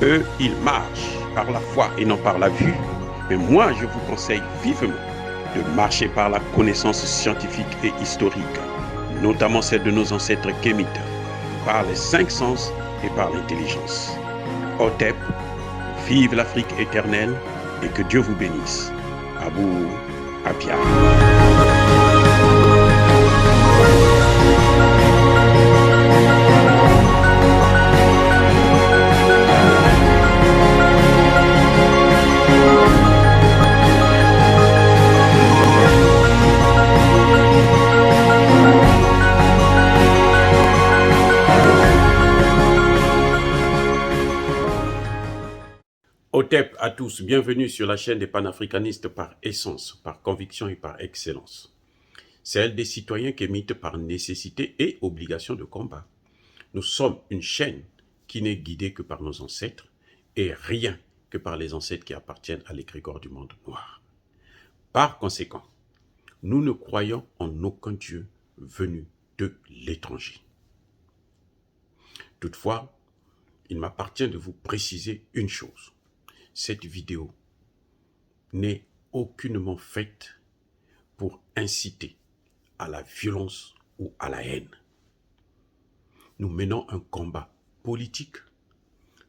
Eux, ils marchent par la foi et non par la vue. Mais moi, je vous conseille vivement de marcher par la connaissance scientifique et historique, notamment celle de nos ancêtres kémites, par les cinq sens et par l'intelligence. Otep, vive l'Afrique éternelle et que Dieu vous bénisse. Abou Abia. Otep à tous, bienvenue sur la chaîne des panafricanistes par essence, par conviction et par excellence. Celle des citoyens kémites par nécessité et obligation de combat. Nous sommes une chaîne qui n'est guidée que par nos ancêtres et rien que par les ancêtres qui appartiennent à l'égrégore du monde noir. Par conséquent, nous ne croyons en aucun Dieu venu de l'étranger. Toutefois, il m'appartient de vous préciser une chose. Cette vidéo n'est aucunement faite pour inciter à la violence ou à la haine. Nous menons un combat politique,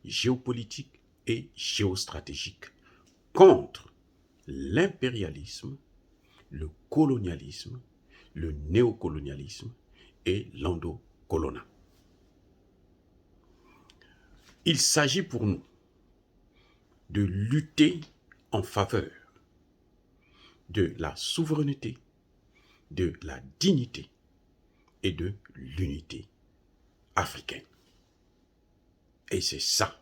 géopolitique et géostratégique contre l'impérialisme, le colonialisme, le néocolonialisme et l'endocolonat. Il s'agit pour nous de lutter en faveur de la souveraineté, de la dignité et de l'unité africaine. Et c'est ça,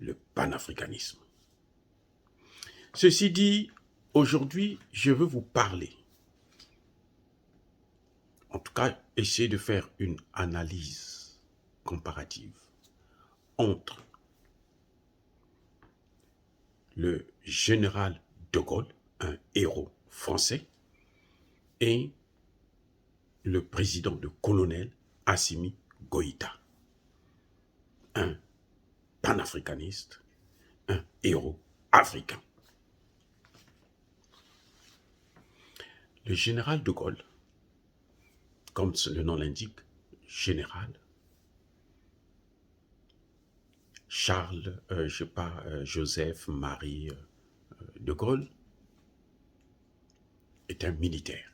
le panafricanisme. Ceci dit, aujourd'hui, je veux vous parler, en tout cas, essayer de faire une analyse comparative entre le général de Gaulle, un héros français, et le président de colonel Assimi Goïta, un panafricaniste, un héros africain. Le général de Gaulle, comme le nom l'indique, général, Joseph Marie de Gaulle, est un militaire.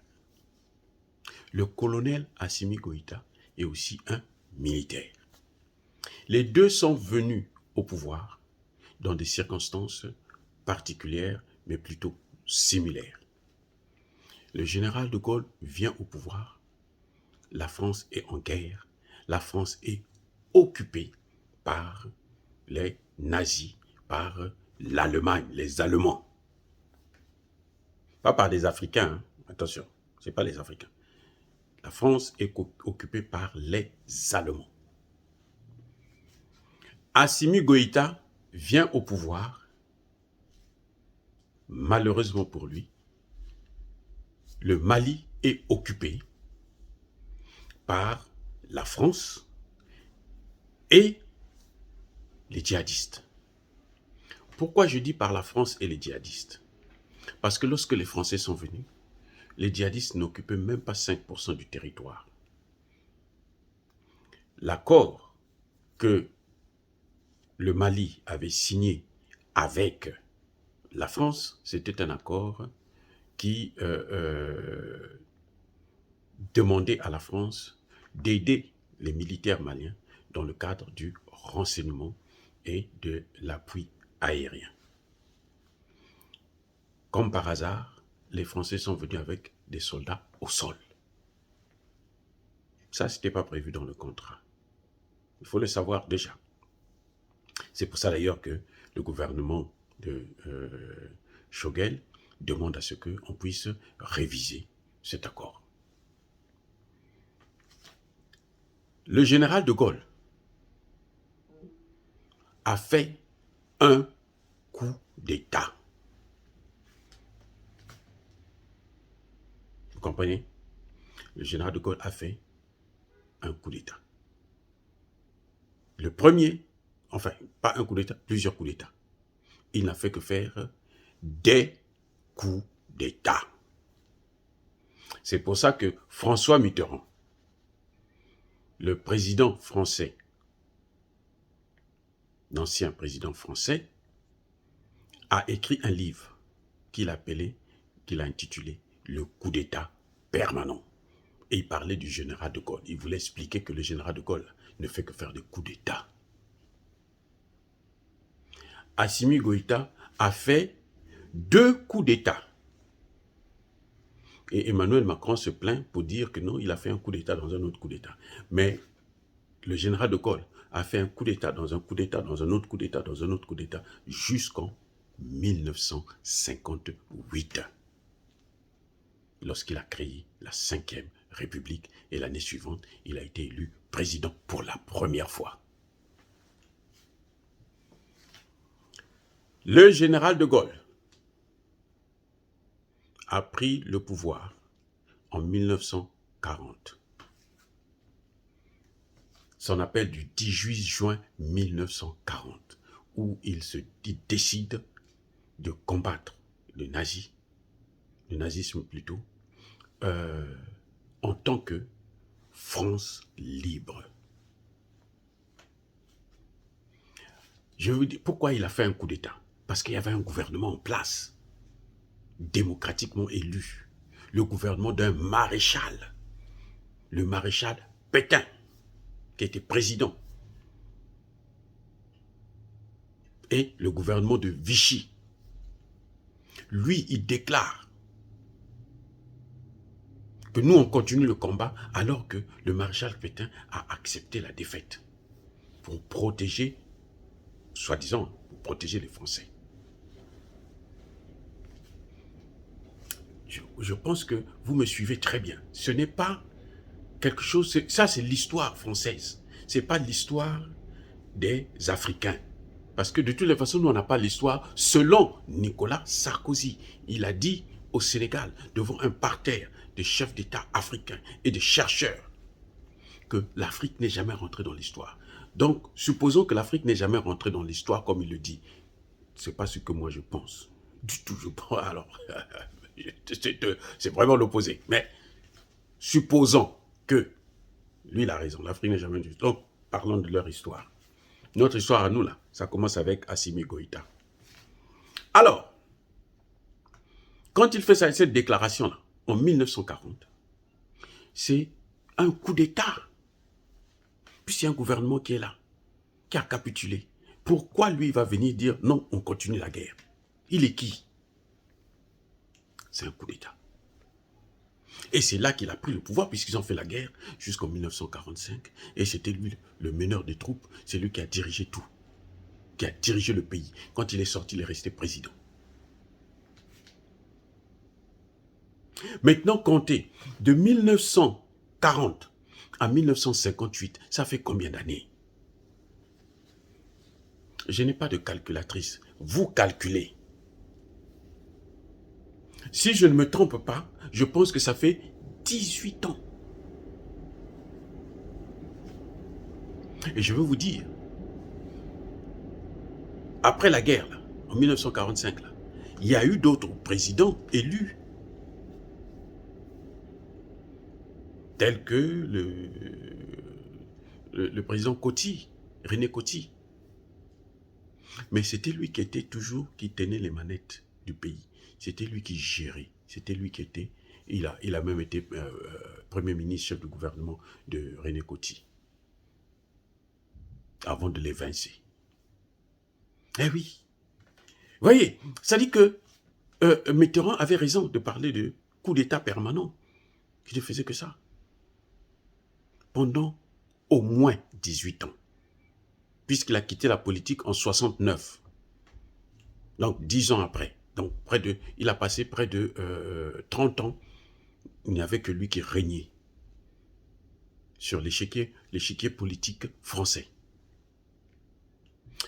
Le colonel Assimi Goïta est aussi un militaire. Les deux sont venus au pouvoir dans des circonstances particulières, mais plutôt similaires. Le général de Gaulle vient au pouvoir, la France est en guerre, la France est occupée par les nazis, par l'Allemagne, les Allemands. Pas par des Africains, hein. Attention, ce n'est pas les Africains. La France est occupée par les Allemands. Assimi Goïta vient au pouvoir, malheureusement pour lui, le Mali est occupé par la France et les djihadistes. Pourquoi je dis par la France et les djihadistes? Parce que lorsque les Français sont venus, les djihadistes n'occupaient même pas 5% du territoire. L'accord que le Mali avait signé avec la France, c'était un accord qui demandait à la France d'aider les militaires maliens dans le cadre du renseignement et de l'appui aérien. Comme par hasard, les Français sont venus avec des soldats au sol. Ça, ce n'était pas prévu dans le contrat. Il faut le savoir déjà. C'est pour ça d'ailleurs que le gouvernement de Choguel demande à ce qu'on puisse réviser cet accord. Le général de Gaulle a fait un coup d'État. Vous comprenez? Le général de Gaulle a fait un coup d'État. Le premier, enfin, pas un coup d'État, plusieurs coups d'État. Il n'a fait que faire des coups d'État. C'est pour ça que François Mitterrand, le président français, l'ancien président français, a écrit un livre qu'il a intitulé « Le coup d'État permanent ». Et il parlait du général de Gaulle. Il voulait expliquer que le général de Gaulle ne fait que faire des coups d'État. Assimi Goïta a fait 2 coups d'État. Et Emmanuel Macron se plaint pour dire que non, il a fait un coup d'État dans un autre coup d'État. Mais le général de Gaulle a fait un coup d'État dans un coup d'État, dans un autre coup d'État, dans un autre coup d'État, jusqu'en 1958, lorsqu'il a créé la 5e République. Et l'année suivante, il a été élu président pour la première fois. Le général de Gaulle a pris le pouvoir en 1940. Son appel du 18 juin 1940, où il décide de combattre le nazisme plutôt, en tant que France libre. Je vous dis pourquoi il a fait un coup d'État. Parce qu'il y avait un gouvernement en place, démocratiquement élu. Le gouvernement d'un maréchal, le maréchal Pétain, qui était président. Et le gouvernement de Vichy. Lui, il déclare que nous, on continue le combat alors que le maréchal Pétain a accepté la défaite pour protéger, soi-disant, pour protéger les Français. Je pense que vous me suivez très bien. Ce n'est pas quelque chose... Ça, c'est l'histoire française. Ce n'est pas l'histoire des Africains. Parce que de toutes les façons, nous, on n'a pas l'histoire selon Nicolas Sarkozy. Il a dit au Sénégal, devant un parterre de chefs d'État africains et de chercheurs, que l'Afrique n'est jamais rentrée dans l'histoire. Donc, supposons que l'Afrique n'est jamais rentrée dans l'histoire comme il le dit. Ce n'est pas ce que moi je pense. Du tout, je pense. Alors, c'est vraiment l'opposé. Mais supposons que lui, il a raison. L'Afrique n'est jamais... Donc, parlons de leur histoire. Notre histoire à nous, là, ça commence avec Assimi Goïta. Alors, quand il fait cette déclaration-là, en 1940, c'est un coup d'État. Puis c'est un gouvernement qui est là, qui a capitulé. Pourquoi lui va venir dire non, on continue la guerre? Il est qui? C'est un coup d'État. Et c'est là qu'il a pris le pouvoir, puisqu'ils ont fait la guerre jusqu'en 1945. Et c'était lui le meneur des troupes. C'est lui qui a dirigé tout, qui a dirigé le pays. Quand il est sorti, il est resté président. Maintenant, comptez, de 1940 à 1958, ça fait combien d'années? Je n'ai pas de calculatrice. Vous calculez. Si je ne me trompe pas, je pense que ça fait 18 ans. Et je veux vous dire, après la guerre, là, en 1945, là, il y a eu d'autres présidents élus, tels que le président Coty, René Coty. Mais c'était lui qui était toujours, qui tenait les manettes du pays. C'était lui qui gérait. C'était lui qui était... Il a même été Premier ministre, chef de gouvernement de René Coty. Avant de l'évincer. Eh oui. Vous voyez, ça dit que Mitterrand avait raison de parler de coup d'État permanent. Qui ne faisait que ça. Pendant au moins 18 ans. Puisqu'il a quitté la politique en 69. Donc 10 ans après. Donc il a passé près de 30 ans. Il n'y avait que lui qui régnait sur l'échiquier politique français.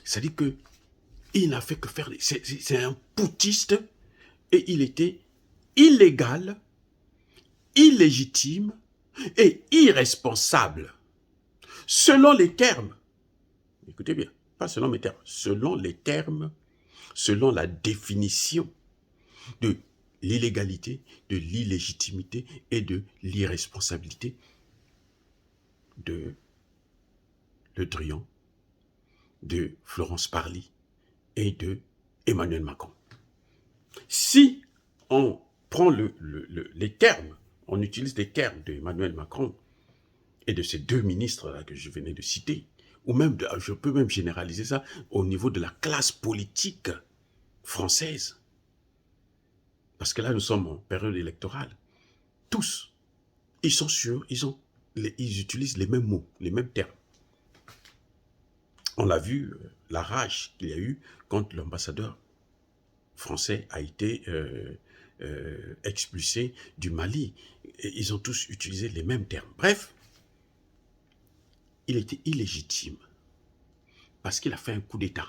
C'est-à-dire que il n'a fait que faire... C'est un putschiste et il était illégal, illégitime et irresponsable. Selon les termes, écoutez bien, pas selon mes termes, selon les termes, selon la définition de l'illégalité, de l'illégitimité et de l'irresponsabilité de Le Drian, de Florence Parly et de Emmanuel Macron. Si on prend les termes, on utilise les termes d'Emmanuel Macron et de ces deux ministres-là que je venais de citer, ou même, je peux même généraliser ça au niveau de la classe politique française, parce que là nous sommes en période électorale, tous, ils sont sûrs, ils utilisent les mêmes mots, les mêmes termes. On l'a vu, la rage qu'il y a eu quand l'ambassadeur français a été expulsé du Mali. Et ils ont tous utilisé les mêmes termes. Bref, il était illégitime parce qu'il a fait un coup d'État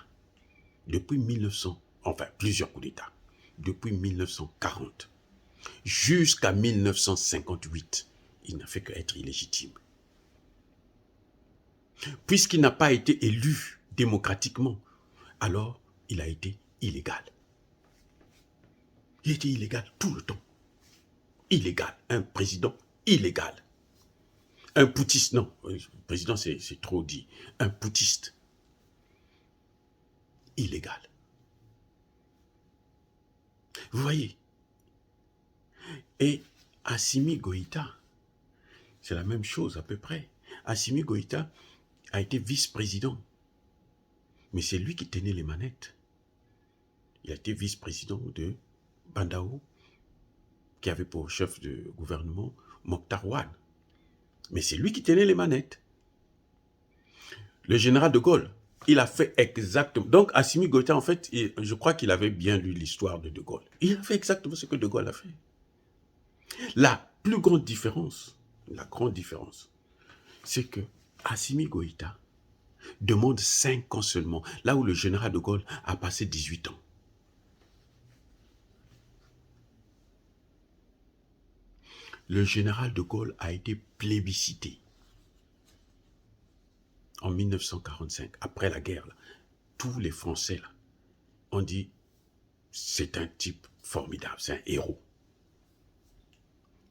depuis 1900, enfin plusieurs coups d'État, depuis 1940 jusqu'à 1958. Il n'a fait qu'être illégitime. Puisqu'il n'a pas été élu démocratiquement, alors il a été illégal. Il était illégal tout le temps. Illégal. Un président illégal. Un putiste, non, président c'est trop dit. Un putiste illégal. Vous voyez. Et Assimi Goïta, c'est la même chose à peu près. Assimi Goïta a été vice-président. Mais c'est lui qui tenait les manettes. Il a été vice-président de Bandao, qui avait pour chef de gouvernement Mokhtar Ouane. Mais c'est lui qui tenait les manettes. Le général de Gaulle, il a fait exactement... Donc Assimi Goïta, en fait, je crois qu'il avait bien lu l'histoire de Gaulle. Il a fait exactement ce que de Gaulle a fait. La plus grande différence, c'est que Assimi Goïta demande 5 ans seulement, là où le général de Gaulle a passé 18 ans. Le général de Gaulle a été plébiscité en 1945, après la guerre. Là, tous les Français là, ont dit c'est un type formidable, c'est un héros.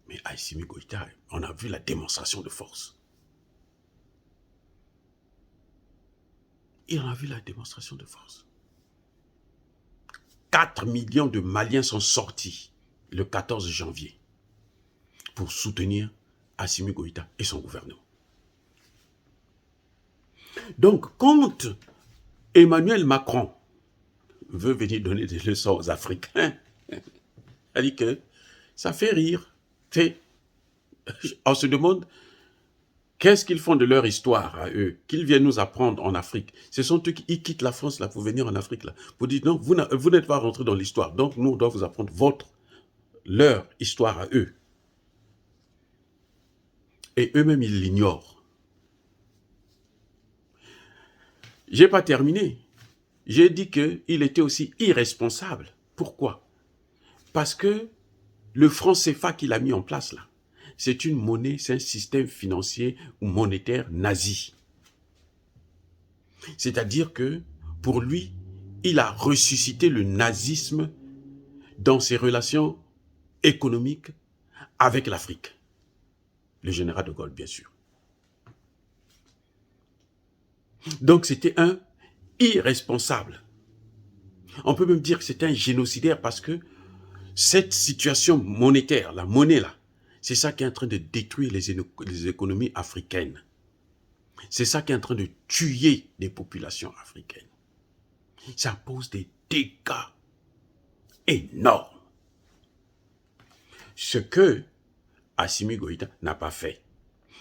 Mais Assimi Goïta, on a vu la démonstration de force. Il en a vu la démonstration de force. 4 millions de Maliens sont sortis le 14 janvier pour soutenir Assimi Goïta et son gouvernement. Donc, quand Emmanuel Macron veut venir donner des leçons aux Africains, il dit que ça fait rire. On se demande qu'est-ce qu'ils font de leur histoire à eux, qu'ils viennent nous apprendre en Afrique. Ce sont eux qui quittent la France là, pour venir en Afrique là, pour dire non, vous n'êtes pas rentrés dans l'histoire, donc nous on doit vous apprendre leur histoire à eux. Et eux-mêmes ils l'ignorent. J'ai pas terminé. J'ai dit qu'il était aussi irresponsable. Pourquoi? Parce que le franc CFA qu'il a mis en place là, c'est une monnaie, c'est un système financier ou monétaire nazi. C'est-à-dire que, pour lui, il a ressuscité le nazisme dans ses relations économiques avec l'Afrique. Le général de Gaulle, bien sûr. Donc, c'était un irresponsable. On peut même dire que c'était un génocidaire parce que cette situation monétaire, la monnaie là, c'est ça qui est en train de détruire les économies africaines. C'est ça qui est en train de tuer les populations africaines. Ça pose des dégâts énormes. Ce que Assimi Goïta n'a pas fait.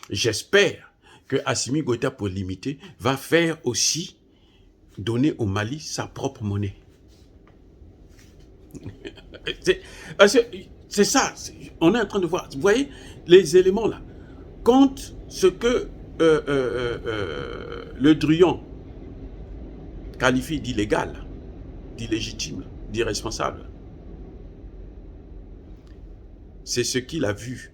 J'espère que Assimi Goïta, pour limiter, va faire aussi donner au Mali sa propre monnaie. C'est ça, on est en train de voir. Vous voyez les éléments là. Quand ce que le Drian qualifie d'illégal, d'illégitime, d'irresponsable, c'est ce qu'il a vu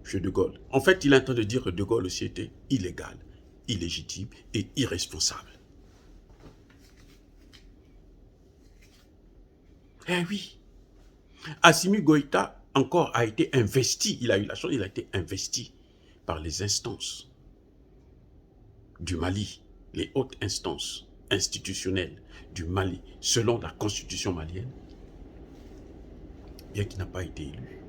chez De Gaulle. En fait, il est en train de dire que De Gaulle aussi était illégal, illégitime et irresponsable. Eh oui. Assimi Goïta encore a été investi, il a eu la chance, il a été investi par les instances du Mali, les hautes instances institutionnelles du Mali, selon la constitution malienne, bien qu'il n'a pas été élu.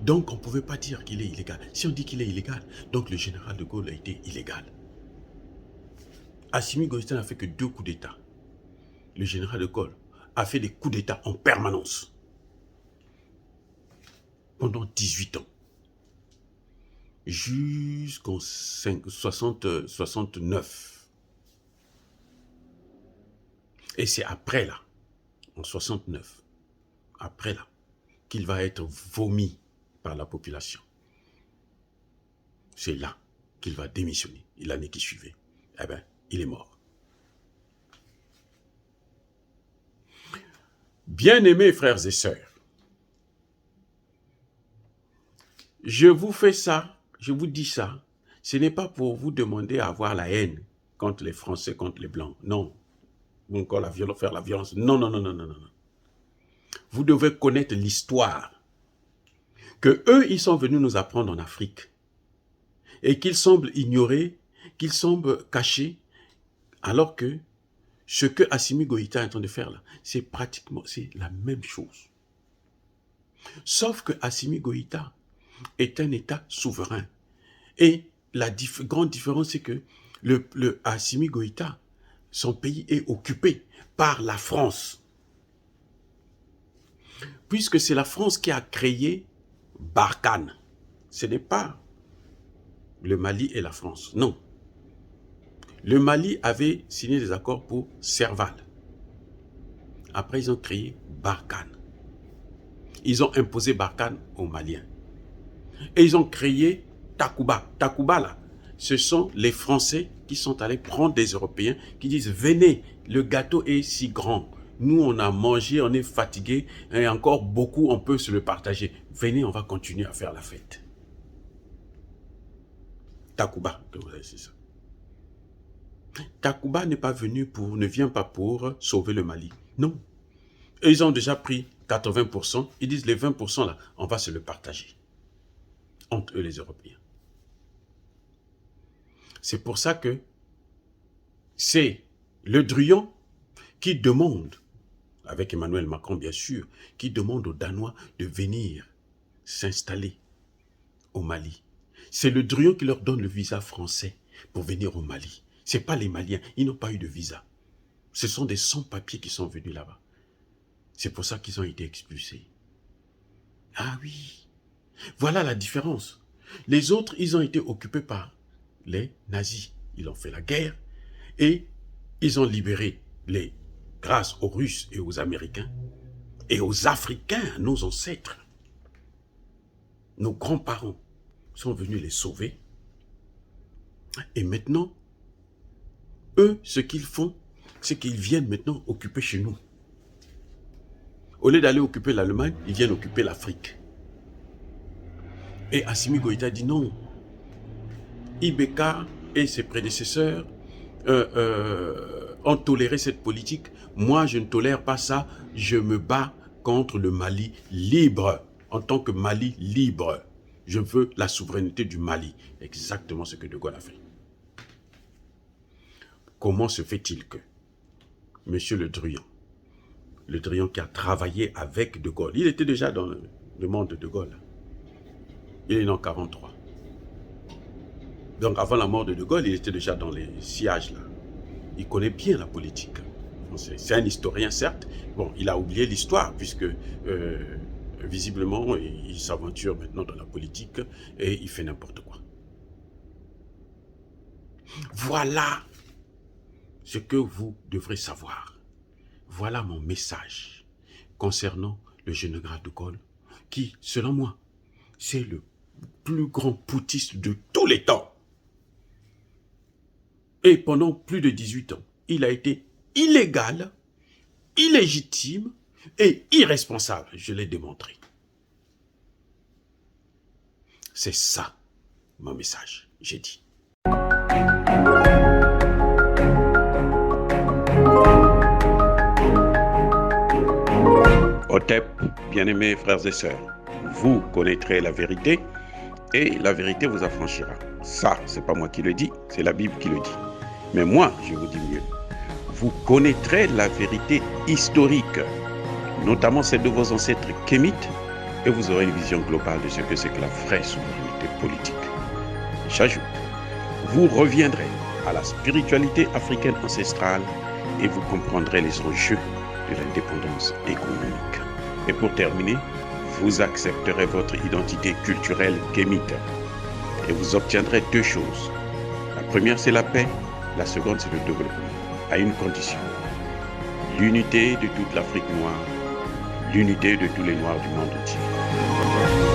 Donc on ne pouvait pas dire qu'il est illégal. Si on dit qu'il est illégal, donc le général de Gaulle a été illégal. Assimi Goïta n'a fait que 2 coups d'État. Le général de Gaulle a fait des coups d'État en permanence pendant 18 ans. Jusqu'en 69. Et c'est après là, en 69, après là, qu'il va être vomi par la population. C'est là qu'il va démissionner. Et l'année qui suivait, eh bien, il est mort. Bien-aimés frères et sœurs, je vous fais ça, je vous dis ça, ce n'est pas pour vous demander à avoir la haine contre les Français, contre les Blancs, non. Ou encore faire la violence, non, non, non, non, non, non. Vous devez connaître l'histoire, que eux, ils sont venus nous apprendre en Afrique, et qu'ils semblent ignorer, qu'ils semblent cachés, alors que ce que Assimi Goïta est en train de faire là, c'est pratiquement, c'est la même chose. Sauf que Assimi Goïta est un État souverain. Et la grande différence, c'est que le Assimi Goïta, son pays est occupé par la France. Puisque c'est la France qui a créé Barkhane. Ce n'est pas le Mali et la France, non. Le Mali avait signé des accords pour Serval. Après, ils ont créé Barkhane. Ils ont imposé Barkhane aux Maliens. Et ils ont créé Takuba. Takuba, là, ce sont les Français qui sont allés prendre des Européens qui disent « Venez, le gâteau est si grand. Nous, on a mangé, on est fatigué, et encore beaucoup, on peut se le partager. Venez, on va continuer à faire la fête. » Takuba, c'est ça. Takuba n'est pas venu pour, ne vient pas pour sauver le Mali. Non. Et ils ont déjà pris 80%. Ils disent les 20% là, on va se le partager. Entre eux les Européens. C'est pour ça que c'est le Drian qui demande, avec Emmanuel Macron bien sûr, qui demande aux Danois de venir s'installer au Mali. C'est le Drian qui leur donne le visa français pour venir au Mali. Ce n'est pas les Maliens, ils n'ont pas eu de visa. Ce sont des sans-papiers qui sont venus là-bas. C'est pour ça qu'ils ont été expulsés. Ah oui, voilà la différence. Les autres, ils ont été occupés par les nazis. Ils ont fait la guerre et ils ont libéré grâce aux Russes et aux Américains et aux Africains, nos ancêtres. Nos grands-parents sont venus les sauver. Et maintenant, eux, ce qu'ils font, c'est qu'ils viennent maintenant occuper chez nous. Au lieu d'aller occuper l'Allemagne, ils viennent occuper l'Afrique. Et Assimi Goïta dit non. Ibeka et ses prédécesseurs ont toléré cette politique. Moi, je ne tolère pas ça. Je me bats contre le Mali libre. En tant que Mali libre, je veux la souveraineté du Mali. Exactement ce que De Gaulle a fait. Comment se fait-il que Monsieur Le Drian qui a travaillé avec De Gaulle, il était déjà dans le monde de De Gaulle. Il est né en 1943. Donc avant la mort de De Gaulle, il était déjà dans les sièges là. Il connaît bien la politique. C'est un historien certes. Bon, il a oublié l'histoire puisque visiblement il s'aventure maintenant dans la politique et il fait n'importe quoi. Voilà ce que vous devrez savoir. Voilà mon message concernant le général de Gaulle qui, selon moi, c'est le plus grand putschiste de tous les temps. Et pendant plus de 18 ans, il a été illégal, illégitime et irresponsable. Je l'ai démontré. C'est ça mon message, j'ai dit. Otep, bien-aimés frères et sœurs, vous connaîtrez la vérité et la vérité vous affranchira. Ça, c'est pas moi qui le dis, c'est la Bible qui le dit. Mais moi, je vous dis mieux. Vous connaîtrez la vérité historique, notamment celle de vos ancêtres kémites, et vous aurez une vision globale de ce que c'est que la vraie souveraineté politique. J'ajoute, vous reviendrez à la spiritualité africaine ancestrale et vous comprendrez les enjeux de l'indépendance économique. Et pour terminer, vous accepterez votre identité culturelle kémite et vous obtiendrez deux choses. La première, c'est la paix. La seconde, c'est le développement, à une condition. L'unité de toute l'Afrique noire, l'unité de tous les Noirs du monde entier.